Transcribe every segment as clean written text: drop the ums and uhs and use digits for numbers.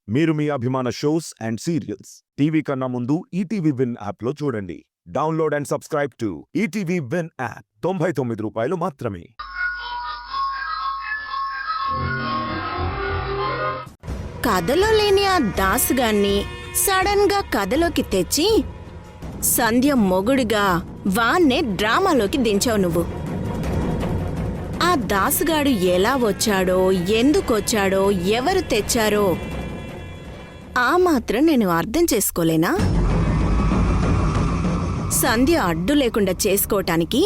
మీరు మీ అభిమాన shows and serials TV కన్నా ముందు ఈటీవీ విన్ యాప్లో చూడండి. Download and subscribe to ETV win app. 99 రూపాయలు మాత్రమే. కథలో లేని ఆ దాసుగాన్ని సడన్ గా కథలోకి తెచ్చి సంధ్య మొగుడిగా వాన్నే డ్రామాలోకి దించావు నువ్వు. ఆ దాసుగాడు ఎలా వచ్చాడో, ఎందుకొచ్చాడో, ఎవరు తెచ్చారో ఆ మాత్రం నేను అర్థం చేసుకోలేనా? సంధ్య అడ్డు లేకుండా చేసుకోవటానికి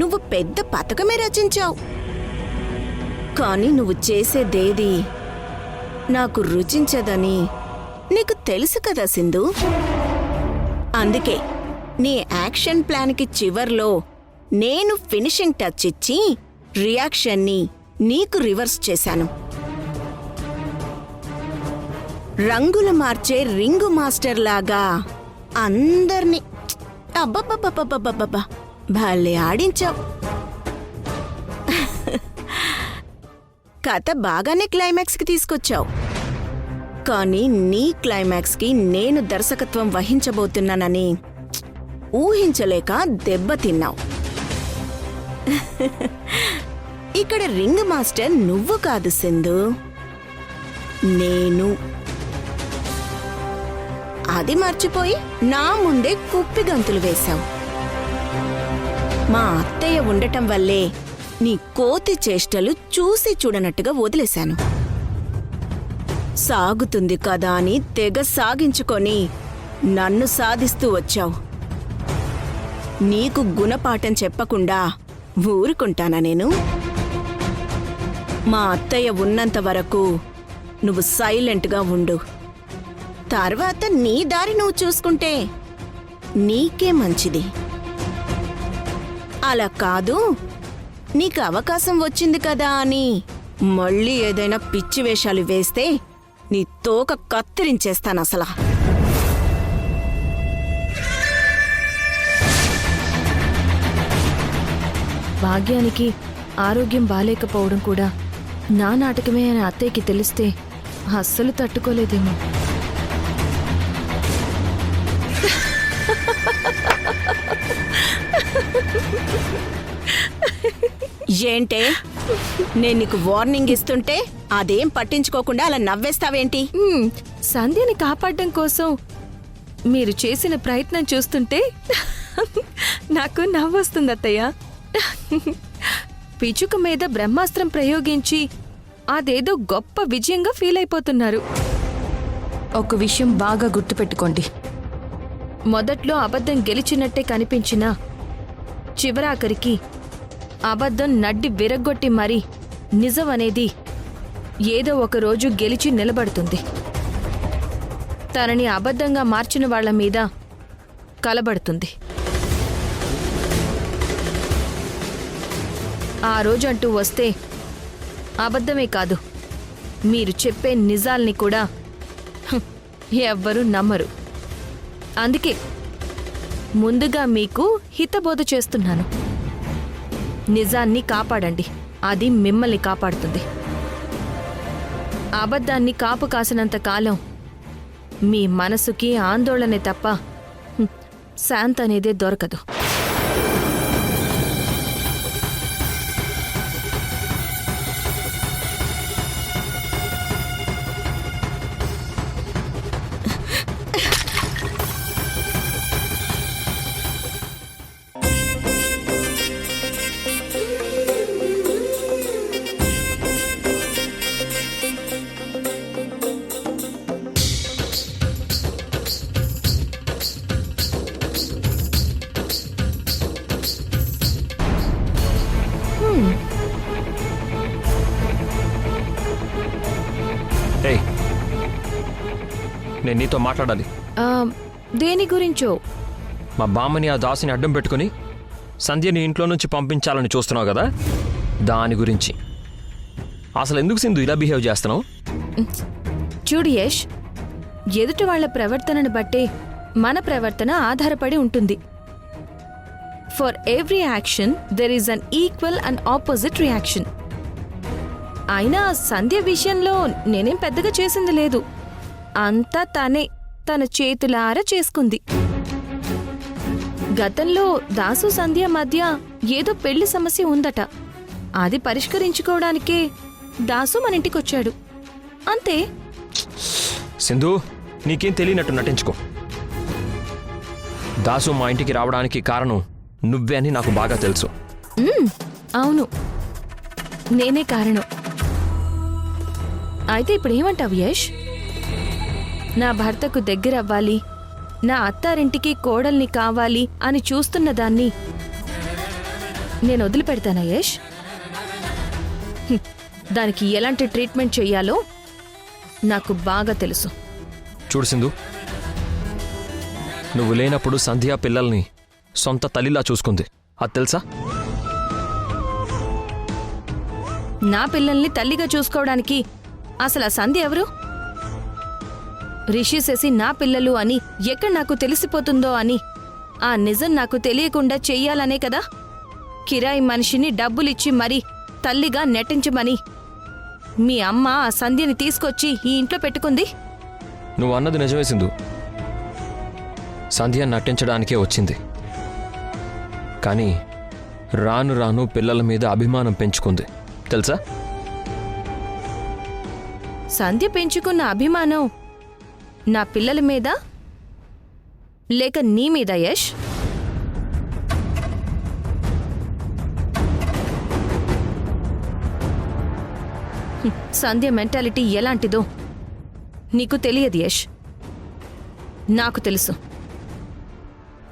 నువ్వు పెద్ద పథకమే రచించావు. కానీ నువ్వు చేసేదేది నాకు రుచించదని నీకు తెలుసు కదా సింధు. అందుకే నీ యాక్షన్ ప్లాన్కి చివర్లో నేను ఫినిషింగ్ టచ్ ఇచ్చి రియాక్షన్ని నీకు రివర్స్ చేశాను. రంగులు మార్చే రింగు మాస్టర్ లాగా అందర్నీ అబ్బబ్బబ్బబ్బబ్బబ్బబ్బా భలే ఆడించావు. కథ బాగానే క్లైమాక్స్కి తీసుకొచ్చావు. కానీ నీ క్లైమాక్స్కి నేను దర్శకత్వం వహించబోతున్నానని ఊహించలేక దెబ్బతిన్నావు. ఇక్కడ రింగ్ మాస్టర్ నువ్వు కాదు సింధు, నేను. అది మర్చిపోయి నా ముందే కుప్పి గంతులు వేశావు. మా అత్తయ్య ఉండటం వల్లే నీ కోతి చేష్టలు చూసి చూడనట్టుగా వదిలేశాను. సాగుతుంది కదా అని తెగ సాగించుకొని నన్ను సాధిస్తూ వచ్చావు. నీకు గుణపాఠం చెప్పకుండా ఊరుకుంటానా నేను? మా అత్తయ్య ఉన్నంత వరకు నువ్వు సైలెంట్గా ఉండు. తర్వాత నీ దారి నువ్వు చూసుకుంటే నీకే మంచిది. అలా కాదు, నీకు అవకాశం వచ్చింది కదా అని మళ్ళీ ఏదైనా పిచ్చి వేషాలు వేస్తే నీ తోక కత్తిరించేస్తాను అసలా. భాగ్యానికి ఆరోగ్యం బాలేకపోవడం కూడా నా నాటకమే అని అత్తయ్యకి తెలిస్తే అస్సలు తట్టుకోలేదేమో. ఏంటే, నేను నీకు వార్నింగ్ ఇస్తుంటే అదేం పట్టించుకోకుండా అలా నవ్వేస్తావేంటి? సంధ్యని కాపాడడం కోసం మీరు చేసిన ప్రయత్నం చూస్తుంటే నాకు నవ్వొస్తుంది అత్తయ్య. పిచుక మీద బ్రహ్మాస్త్రం ప్రయోగించి అదేదో గొప్ప విజయంగా ఫీల్ అయిపోతున్నారు. ఒక విషయం బాగా గుర్తుపెట్టుకోండి. మొదట్లో అబద్ధం గెలిచినట్టే కనిపించినా చివరాఖరికి అబద్ధం నడ్డి విరగ్గొట్టి మరీ నిజం అనేది ఏదో ఒకరోజు గెలిచి నిలబడుతుంది. తనని అబద్ధంగా మార్చిన వాళ్ల మీద కలబడుతుంది. ఆ రోజంటూ వస్తే అబద్ధమే కాదు, మీరు చెప్పే నిజాల్ని కూడా ఎవ్వరూ నమ్మరు. అందుకే ముందుగా మీకు హితబోధ చేస్తున్నాను. నిజాన్ని కాపాడండి, అది మిమ్మల్ని కాపాడుతుంది. అబద్ధాన్ని కాపు కాసినంత కాలం మీ మనసుకి ఆందోళనే తప్ప శాంతి అనేదే దొరకదు. నేను నీతో మాట్లాడాలి. దేని గురించో? మా బామ్మని ఆ దాసిని అడ్డం పెట్టుకుని సంధ్యని ఇంట్లో నుంచి పంపించాలని చూస్తున్నావు కదా, దాని గురించి. అసలు ఎందుకు సింధు ఇలా బిహేవ్ చేస్తున్నావు? చూడు యష్, ఎదుటి వాళ్ల ప్రవర్తనను బట్టే మన ప్రవర్తన ఆధారపడి ఉంటుంది. For every action there is an equal and opposite reaction. అయినా సంధ్య విషయంలో నేనేం పెద్దగా చేసింది లేదు. అంతా తనే తన చేతులారా చేసుకుంది. గతంలో దాసు సంధ్య మధ్య ఏదో పెళ్లి సమస్య ఉందట. అది పరిష్కరించుకోవడానికే దాసు మన ఇంటికొచ్చాడు. అంతే. సింధు, నీకేం తెలియనట్టు నటించుకో. దాసు మా ఇంటికి రావడానికి కారణం నువ్వే అని నాకు బాగా తెలుసు. అవును, నేనే కారణం. అయితే ఇప్పుడేమంటావు యష్? నా భర్తకు దగ్గరవ్వాలి, నా అత్తారింటికి కోడల్ని కావాలి అని చూస్తున్న దాన్ని నేను వదిలిపెడతానా యష్? దానికి ఎలాంటి ట్రీట్మెంట్ చెయ్యాలో నాకు బాగా తెలుసు. చూడు సింధు, నువ్వు లేనప్పుడు సంధ్య పిల్లల్ని సొంత తల్లిలా చూసుకుంది, అది తెలుసా? నా పిల్లల్ని తల్లిగా చూసుకోవడానికి అసలు ఆ సంధ్య ఎవరు? రిషి శశి నా పిల్లలు అని ఎక్కడ నాకు తెలిసిపోతుందో అని ఆ నిజం నాకు తెలియకుండా చెయ్యాలనే కదా కిరాయి మనిషిని డబ్బులిచ్చి మరీ తల్లిగా నెట్టించమని మీ అమ్మ ఆ సంధ్యని తీసుకొచ్చి ఈ ఇంట్లో పెట్టుకుంది. నువ్వు అన్నది నిజమే సింధు. సంధ్య నటించడానికే వచ్చింది. కానీ రాను రాను పిల్లల మీద అభిమానం పెంచుకుంది, తెలుసా? సంధ్య పెంచుకున్న అభిమానం నా పిల్లల మీద లేక నీ మీద యష్? సంధ్య మెంటాలిటీ ఎలాంటిదో నీకు తెలియదు యష్, నాకు తెలుసు.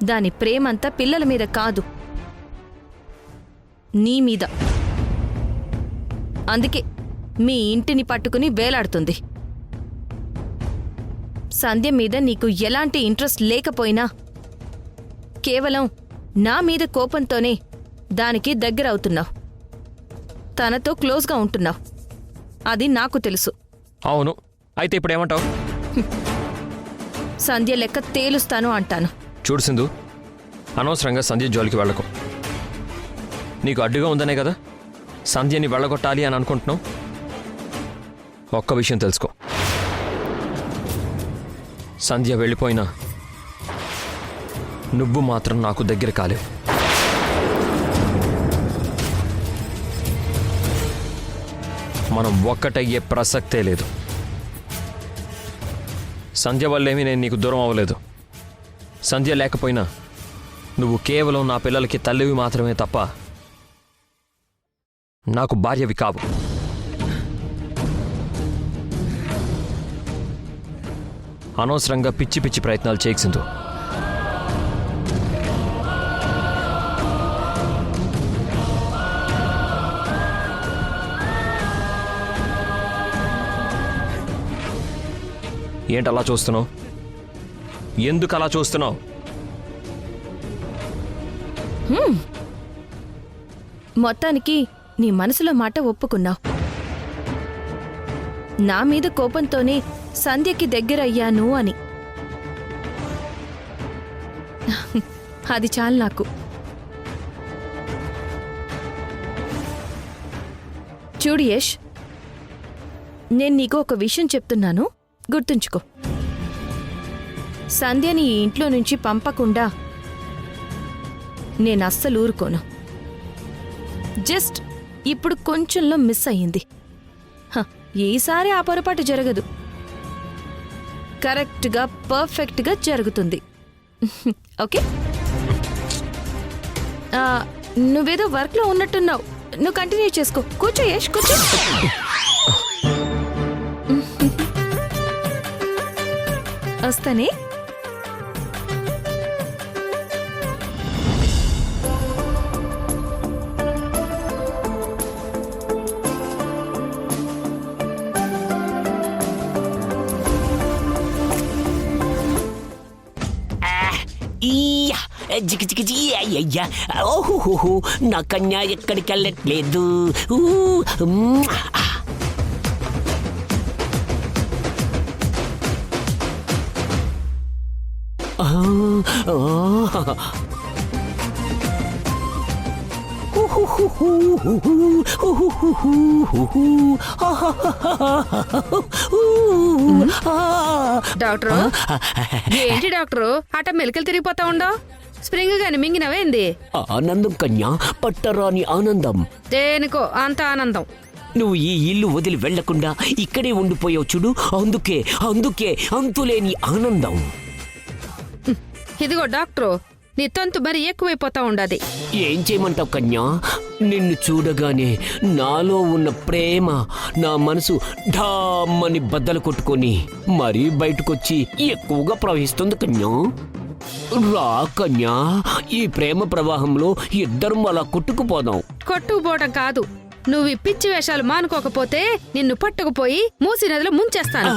దాని ప్రేమంతా పిల్లల మీద కాదు, నీ మీద. అందుకే మీ ఇంటిని పట్టుకుని వేలాడుతుంది. సంధ్య మీద నీకు ఎలాంటి ఇంట్రెస్ట్ లేకపోయినా కేవలం నా మీద కోపంతోనే దానికి దగ్గరవుతున్నావు, తనతో క్లోజ్గా ఉంటున్నావు. అది నాకు తెలుసు. అవును, అయితే ఇప్పుడేమంటావు? సంధ్య లెక్క తేలుస్తాను అంటాను. చూడు సింధు, అనవసరంగా సంధ్య జోలికి వెళ్ళకు. నీకు అడ్డుగా ఉందనే కదా సంధ్యని వెళ్ళగొట్టాలి అని అనుకుంటున్నావు. ఒక్క విషయం తెలుసుకో, సంధ్య వెళ్ళిపోయినా నువ్వు మాత్రం నాకు దగ్గర కాలేవు. మనం ఒక్కటయ్యే ప్రసక్తే లేదు. సంధ్య వల్లేమీ నేను నీకు దూరం అవ్వలేదు. సంధ్య లేకపోయినా నువ్వు కేవలం నా పిల్లలకి తల్లివి మాత్రమే తప్ప నాకు భార్యవి కావు. అనవసరంగా పిచ్చి పిచ్చి ప్రయత్నాలు చేయకసిందు. ఏంటి అలా చూస్తున్నావు? ఎందుకు అలా చూస్తున్నావు? మొత్తానికి నీ మనసులో మాట ఒప్పుకున్నావు. నా మీద కోపంతోనే సంధ్యకి దగ్గరయ్యాను అని. అది చాలు నాకు. చూడు యష్, నేను నీకు ఒక విషయం చెప్తున్నాను, గుర్తుంచుకో. సంధ్యని ఈ ఇంట్లో నుంచి పంపకుండా నేను అస్సలు ఊరుకోను. జస్ట్ ఇప్పుడు కొంచెంలో మిస్ అయ్యింది. ఈసారి ఆ పొరపాటు జరగదు, కరెక్ట్గా పర్ఫెక్ట్గా జరుగుతుంది. ఓకే? నువ్వేదో వర్క్లో ఉన్నట్టున్నావు, నువ్వు కంటిన్యూ చేసుకో. కూర్చో యష్, కూర్చో. వస్తానే. జిగిజిగిజి అయ్యయ్యా, ఓహోహో, నా కన్య ఎక్కడికి వెళ్ళట్లేదు. డాక్టరు ఏంటి డాక్టరు అట మెలికలు తిరిగిపోతా ఉండవు స్ప్రింగ్ గాని మింగినవేంది ఆనందం కన్యా, పట్టరాని ఆనందం. దేనికో అంత ఆనందం నువ్వు ఈ ఇల్లు వదిలి వెళ్లకుండా ఇక్కడే ఉండిపోయావు చూడు, అందుకే అందుకే అంతులేని ఆనందం. ఇదిగో డాక్టరు నీ తంతు మరి ఎక్కువైపోతా ఉండదు ఏం చేయమంటావు కన్యా? నిన్ను చూడగానే నాలో ఉన్న ప్రేమ నా మనసు ఢామ్మని బద్దలు కొట్టుకొని మరీ బయటకొచ్చి ఎక్కువగా ప్రవహిస్తుంది కన్యా. రా కన్యా, ఈ ప్రేమ ప్రవాహంలో ఇద్దరం అలా కొట్టుకుపోదాం. కొట్టుకుపోవటం కాదు, నువ్వు ఈ పిచ్చి వేషాలు మానుకోకపోతే నిన్ను పట్టుకుపోయి మూసి నదిలో ముంచేస్తాను.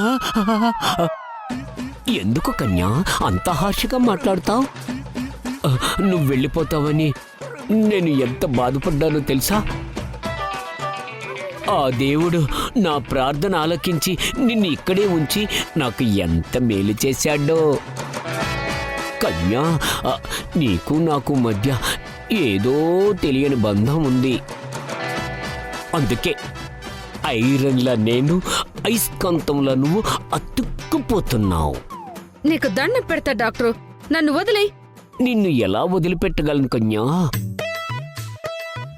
ఎందుకు కన్యా అంత హార్ష్గా మాట్లాడతావు? నువ్వు వెళ్ళిపోతావని నేను ఎంత బాధపడ్డానో తెలుసా? ఆ దేవుడు నా ప్రార్థన ఆలకించి నిన్ను ఇక్కడే ఉంచి నాకు ఎంత మేలు చేశాడో. కన్యా, నీకు నాకు మధ్య ఏదో తెలియని బంధం ఉంది. అందుకే ఐరన్లా నేను, అయస్కాంతంలా నువ్వు అతుక్కుపోతున్నావు. నీకు దండం పెడతా డాక్టరు, నన్ను వదిలేయ్. నిన్ను ఎలా వదిలిపెట్టగలను కన్యా?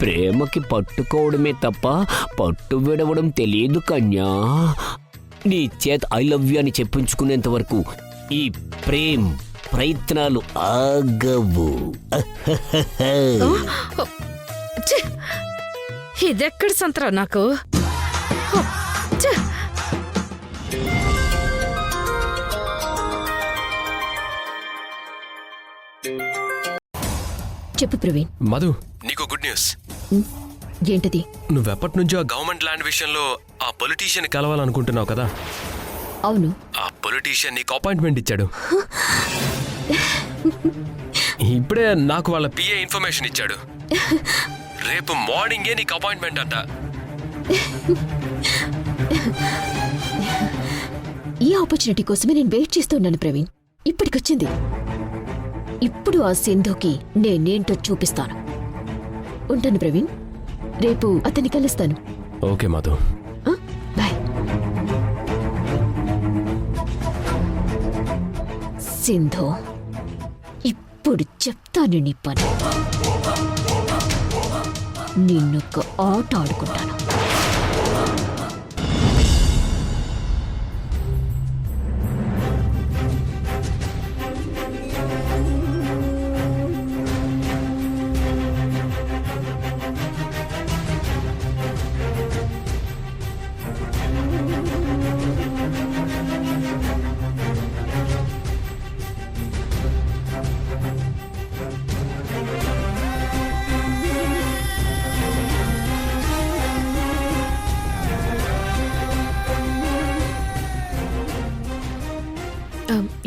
ప్రేమకి పట్టుకోవడమే తప్ప పట్టు విడవడం తెలియదు కన్యా. నీ చేత ఐ లవ్ యూ అని చెప్పించుకునేంత వరకు ఈ ప్రయత్నాలు ఆగవు. ఛీ! ఇదెక్కడి సంతరా నాకు. ఛీ! చెప్పు ప్రవీణ్. మధు, నీకు గుడ్ న్యూస్. ఏంటది? నువ్వెప్పటి నుంచో ఆ గవర్నమెంట్ ల్యాండ్ విషయంలో ఆ పొలిటీషియన్ కలవాలనుకుంటున్నావు కదా. అవును. ఆ పొలిటీషియన్ నీకు అపాయింట్మెంట్ ఇచ్చాడు. ఇప్పుడే నాకు వాళ్ళ పిఏ ఇన్ఫర్మేషన్ ఇచ్చాడు. రేపు మార్నింగే నీకు అపాయింట్మెంట్ అంట. ఈ ఆపర్చునిటీ కోసమే నేను వెయిట్ చేస్తున్నాను ప్రవీణ్. ఇప్పటికొచ్చింది. ఇప్పుడు ఆ సింధుకి నేనేంటో చూపిస్తాను. ఉంటాను ప్రవీణ్, రేపు అతన్ని కలుస్తాను. ఓకే మధు. బాయ్. సింధు, ఇప్పుడు చెప్తాను నీ పని. నిన్నొక్క ఆట ఆడుకుంటాను.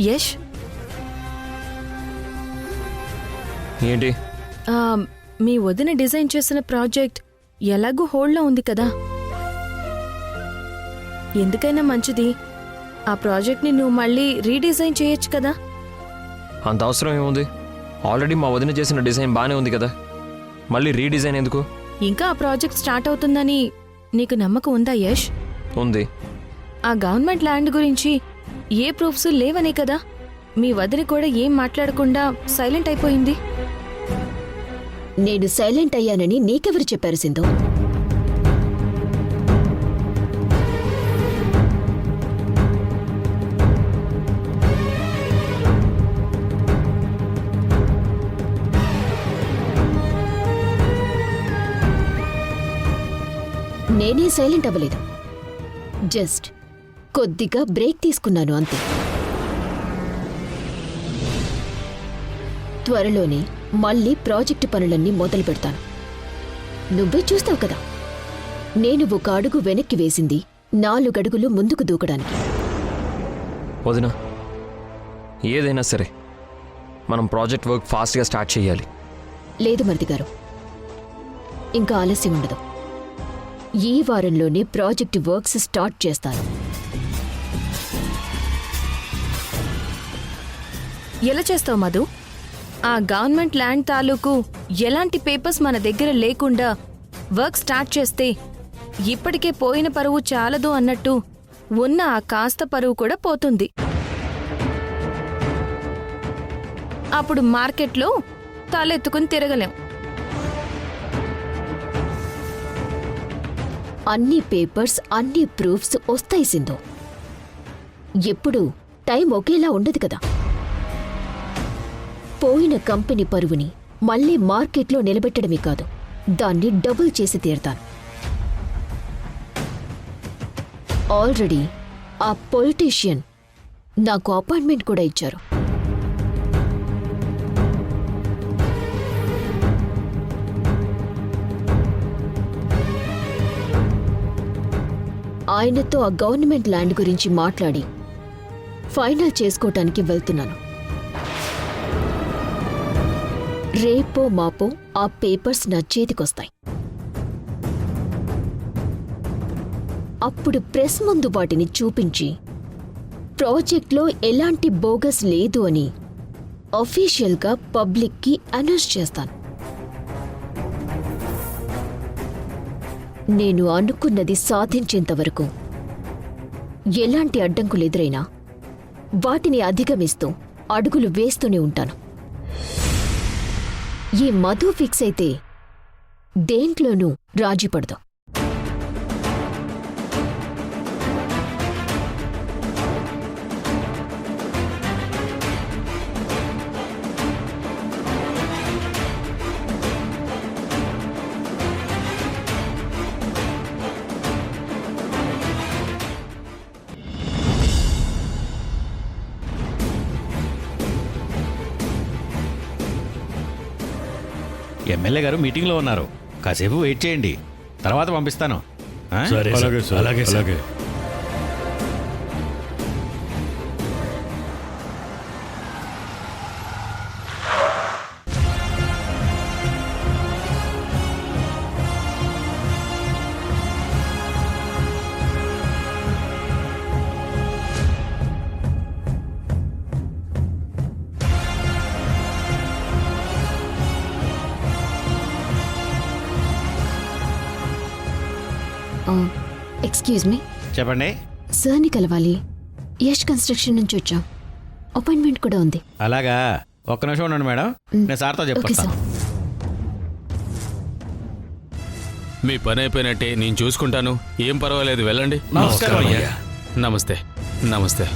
యష్, ఏంటి? మీ వదిన డిజైన్ చేసిన ప్రాజెక్ట్ ఎలాగూ హోల్డ్లో ఉంది కదా. ఎందుకైనా మంచిది ఆ ప్రాజెక్ట్ని నువ్వు మళ్ళీ రీడిజైన్ చేయొచ్చు కదా. అంత అవసరం ఏముంది? ఆల్రెడీ మా వదిన చేసిన డిజైన్ బాగానే ఉంది కదా, మళ్ళీ రీడిజైన్ ఎందుకు? ఇంకా ఆ ప్రాజెక్ట్ స్టార్ట్ అవుతుందని నీకు నమ్మకం ఉందా యష్? ఉంది. ఆ గవర్నమెంట్ ల్యాండ్ గురించి ఏ ప్రూఫ్స్ లేవనే కదా మీ వదిన కూడా ఏం మాట్లాడకుండా సైలెంట్ అయిపోయింది. నేను సైలెంట్ అయ్యానని నీకెవరు చెప్పారు సింధు? నేనే సైలెంట్ అవ్వలేదు. జస్ట్ కొద్దిగా బ్రేక్ తీసుకున్నాను అంతే. త్వరలోనే మళ్ళీ ప్రాజెక్టు పనులన్నీ మొదలు పెడతాను. నువ్వే చూస్తావు కదా, నేను ఒక అడుగు వెనక్కి వేసింది 4 అడుగులు ముందుకు దూకడానికి. వదిన, ఏదైనా సరే మనం ప్రాజెక్ట్ వర్క్ ఫాస్ట్గా స్టార్ట్ చేయాలి. లేదు మరిది గారు, ఇంకా ఆలస్యం ఉండదు. ఈ వారంలోనే ప్రాజెక్టు వర్క్స్ స్టార్ట్ చేస్తాను. ఎలా చేస్తావు మధు? ఆ గవర్నమెంట్ ల్యాండ్ తాలూకు ఎలాంటి పేపర్స్ మన దగ్గర లేకుండా వర్క్ స్టార్ట్ చేస్తే ఇప్పటికే పోయిన పరువు చాలదు అన్నట్టు ఉన్న ఆ కాస్త పరువు కూడా పోతుంది. అప్పుడు మార్కెట్లో తలెత్తుకుని తిరగలేం. అన్ని పేపర్స్, అన్ని ప్రూఫ్స్ వస్తాయి సింధు. ఎప్పుడు టైం ఒకేలా ఉండదు కదా. పోయిన కంపెనీ పరువుని మళ్ళీ మార్కెట్లో నిలబెట్టడమే కాదు, దాన్ని డబుల్ చేసి తీరుతాను. ఆల్రెడీ ఆ పొలిటీషియన్ నాకు అపాయింట్మెంట్ కూడా ఇచ్చారు. ఆయనతో ఆ గవర్నమెంట్ ల్యాండ్ గురించి మాట్లాడి ఫైనల్ చేసుకోవటానికి వెళ్తున్నాను. రేపో మాపో ఆ పేపర్స్ నా చేతికొస్తాయి. అప్పుడు ప్రెస్ ముందు వాటిని చూపించి ప్రాజెక్ట్లో ఎలాంటి బోగస్ లేదు అని అఫీషియల్గా పబ్లిక్కి అనౌన్స్ చేస్తాను. నేను అనుకున్నది సాధించేంత వరకు ఎలాంటి అడ్డంకులు ఎదురైనా వాటిని అధిగమిస్తూ అడుగులు వేస్తూనే ఉంటాను. ఈ మధు ఫిక్స్ అయితే దేంట్లోనూ రాజీ పడదు. ఎమ్మెల్యే గారు మీటింగ్లో ఉన్నారు, కాసేపు వెయిట్ చేయండి, తర్వాత పంపిస్తాను. ఆ? అలాగే సార్. ఎక్స్క్యూజ్ మీ, చెప్పండి. సార్ని కలవాలి. యష్ కన్స్ట్రక్షన్ నుంచి వచ్చాం. అపాయింట్మెంట్ కూడా ఉంది. అలాగా, ఒక్క నిమిషం ఉండండి మేడం, నేను సార్తో ఓకే చెప్పొస్తాను. సార్. మీ పని అయిపోయినట్టే, నేను చూసుకుంటాను, ఏం పర్వాలేదు, వెళ్ళండి. నమస్కారం అయ్యా. నమస్తే. నమస్తే.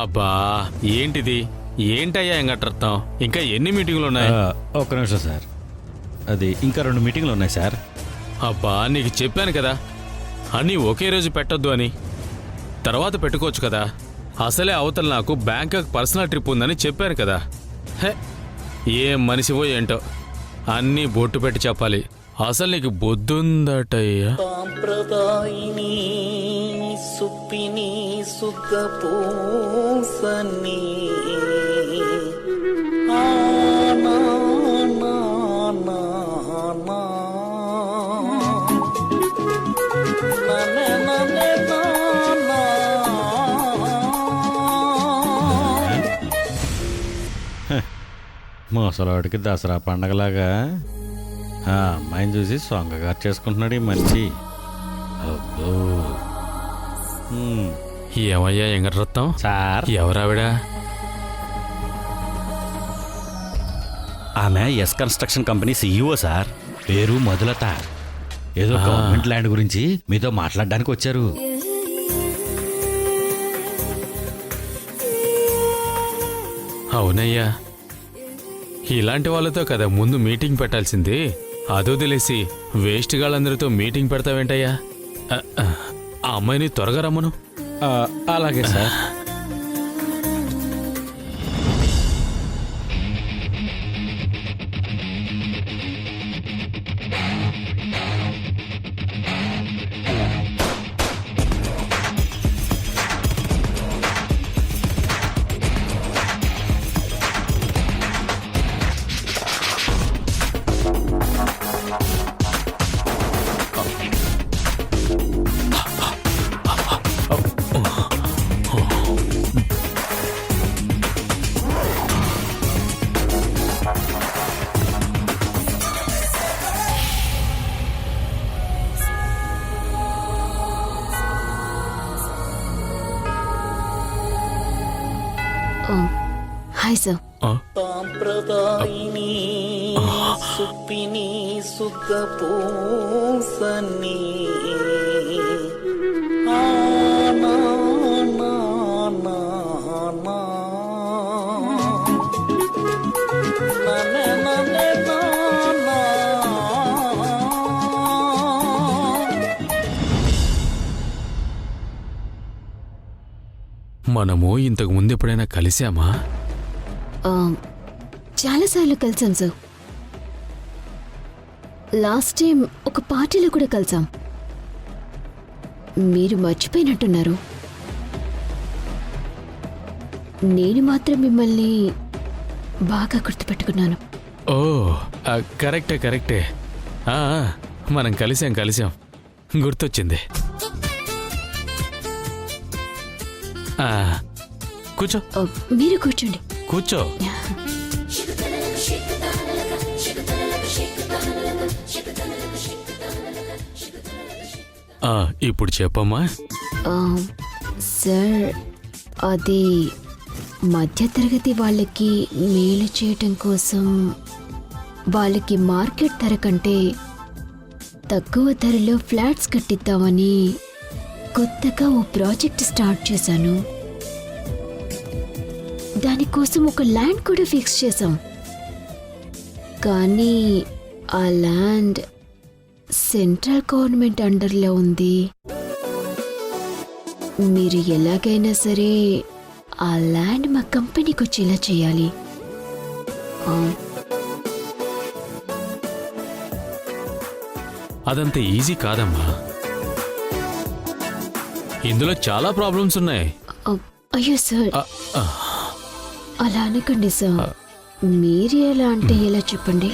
అబ్బా, ఏంటిది? ఏంటయ్యా ఎంగట్రత్తం, ఇంకా ఎన్ని మీటింగులు ఉన్నాయి? ఒక్క నిమిషం సార్, అది ఇంకా 2 మీటింగ్లు ఉన్నాయి సార్. అబ్బా, నీకు చెప్పాను కదా అన్నీ ఒకే రోజు పెట్టొద్దు అని. తర్వాత పెట్టుకోవచ్చు కదా. అసలే అవతల నాకు బ్యాంకాక్ పర్సనల్ ట్రిప్ ఉందని చెప్పాను కదా. హే, ఏం మనిషివో ఏంటో, అన్నీ బొట్టు పెట్టి చెప్పాలి. అసలు నీకు బొద్దుందటయ్యా. సాంప్రదాయిని సుప్పిని సుఖపూసని ముసలాడికి దసరా పండగలాగా ఆ అమ్మాయిని చూసి సొంగగా చేసుకుంటున్నాడు ఈ మనిషి. అబ్బో. ఏమయ్యా ఎంగట్రత్నం సార్, ఎవరావిడ? ఆమె S construction company CEO sir. పేరు మధులత. ఏదో గవర్నమెంట్ ల్యాండ్ గురించి మీతో మాట్లాడడానికి వచ్చారు. అవునయ్యా, ఇలాంటి వాళ్ళతో కదా ముందు మీటింగ్ పెట్టాల్సింది. అదో తెలిసి వేస్ట్ గాళ్ళందరితో మీటింగ్ పెడతావేంటయ్యా? ఆ అమ్మాయిని త్వరగా రమ్మను. అలాగే సార్. Hi sir. సాంప్రదాయిని సుప్పిని సుఖ పూసని మనము ఇంతకు ముందు ఎప్పుడైనా కలిసామా? చాలాసార్లు కలిసాం సార్. లాస్ట్ టైం ఒక పార్టీలో కూడా కలిసాం. మీరు మర్చిపోయినట్టున్నారు. నేను మాత్రం మిమ్మల్ని బాగా గుర్తుపెట్టుకున్నాను. ఓ కరెక్టే. మనం కలిసాం గుర్తొచ్చింది. కూర్చో. మీరు కూర్చోండి. కూర్చో. ఇప్పుడు చెప్పమ్మా. సార్, అది మధ్యతరగతి వాళ్ళకి మేలు చేయటం కోసం వాళ్ళకి మార్కెట్ ధర కంటే తక్కువ ధరలో ఫ్లాట్స్ కట్టిద్దామని కొత్తగా ఓ ప్రాజెక్ట్ స్టార్ట్ చేశాను. దానికోసం ఒక ల్యాండ్ కూడా ఫిక్స్ చేశాం. కానీ ఆ ల్యాండ్ సెంట్రల్ గవర్నమెంట్ అండర్లో ఉంది. మీరు ఎలాగైనా సరే ఆ ల్యాండ్ మా కంపెనీకి వచ్చేలా చేయాలి. అదంత ఈజీ కాదమ్మా. ఇందులో చాలా ప్రాబ్లమ్స్ ఉన్నాయి. అయ్యో సార్, అలా అనకండి సార్. మీరు ఎలా అంటే ఎలా చెప్పండి.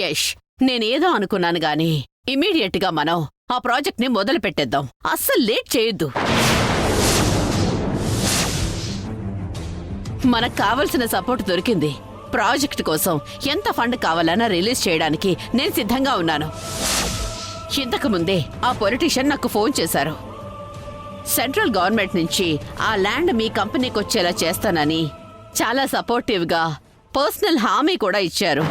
యష్, నేనేదో అనుకున్నాను గాని ఇమీడియట్ గా మనం ఆ ప్రాజెక్ట్ ని మొదలు పెట్టేద్దాం. అస్సలు లేట్ చేయొద్దు. మనకు కావలసిన సపోర్ట్ దొరికింది. ప్రాజెక్ట్ కోసం ఎంత ఫండ్ కావాలన్నా రిలీజ్ చేయడానికి నేను సిద్ధంగా ఉన్నాను. ఇంతకు ముందే ఆ పొలిటీషియన్ నాకు ఫోన్ చేశారు. సెంట్రల్ గవర్నమెంట్ నుంచి ఆ ల్యాండ్ మీ కంపెనీకి వచ్చేలా చేస్తానని చాలా సపోర్టివ్గా పర్సనల్ హామీ కూడా ఇచ్చారు.